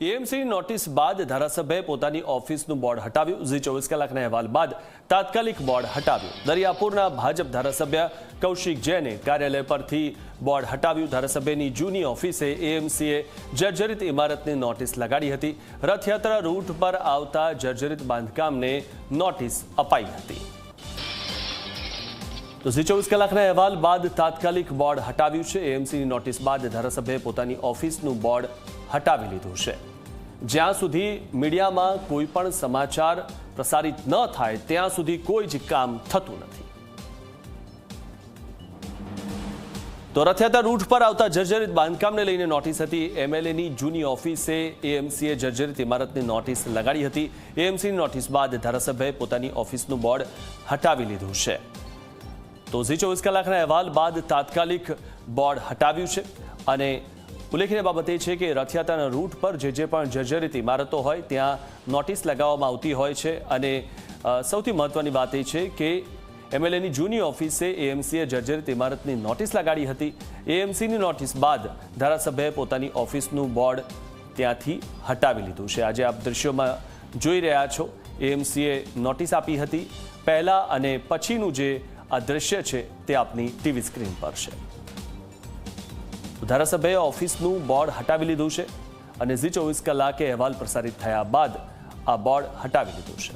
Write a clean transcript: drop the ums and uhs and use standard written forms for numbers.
AMC notice બાદ ધારાસભ્યએ પોતાની ઓફિસનું board હટાવ્યું। Zee 24 કલાકના અહેવાલ બાદ તાત્કાલિક બોર્ડ હટાવ્યું। દરિયાપુરના ભાજપ ધારાસભ્ય કૌશિક જૈને કાર્યાલય પરથી બોર્ડ હટાવ્યું। ધારાસભ્યની જૂની ઓફિસે એએમસીએ જર્જરિત ઇમારતની નોટિસ લગાડી હતી। રથયાત્રા રૂટ પર આવતા જર્જરિત બાંધકામને નોટિસ અપાઈ હતી। તો ઝી 24 કલાકના અહેવાલ બાદ તાત્કાલિક બોર્ડ હટાવ્યું છે। એએમસીની નોટિસ બાદ ધારાસભ્યએ પોતાની ઓફિસનું બોર્ડ હટાવી લીધું છે। જ્યાં સુધી મીડિયામાં કોઈ પણ સમાચાર પ્રસારિત ન થાય ત્યાં સુધી કોઈ જ કામ થતું નથી। તો રથયાત્રા રૂટ પર આવતા જર્જરિત બાંધકામને લઈને નોટિસ હતી। એમએલએની જૂની ઓફિસે એએમસીએ જર્જરિત ઇમારતની નોટિસ લગાડી હતી। એએમસીની નોટિસ બાદ ધારાસભ્યએ પોતાની ઓફિસનું બોર્ડ હટાવી લીધું છે। તો ઝી 24 કલાકના અહેવાલ બાદ તાત્કાલિક બોર્ડ હટાવ્યું છે। અને ઉલ્લેખનીય બાબત એ છે કે રથયાત્રાના રૂટ પર જે પણ જર્જરિત ઇમારતો હોય ત્યાં નોટિસ લગાવવામાં આવતી હોય છે। અને સૌથી મહત્વની વાત એ છે કે એમએલએની જૂની ઓફિસે એએમસીએ જર્જરિત ઇમારતની નોટિસ લગાડી હતી। એએમસીની નોટિસ બાદ ધારાસભ્યએ પોતાની ઓફિસનું બોર્ડ ત્યાંથી હટાવી લીધું છે। આજે આપ દ્રશ્યોમાં જોઈ રહ્યા છો, એએમસીએ નોટિસ આપી હતી। પહેલા અને પછીનું જે આ દ્રશ્ય છે તે આપની ટીવી સ્ક્રીન પર છે। ધારાસભ્યએ ઓફિસનું બોર્ડ હટાવી લીધું છે અને ઝી 24 કલાકે અહેવાલ પ્રસારિત થયા બાદ આ બોર્ડ હટાવી લીધું છે।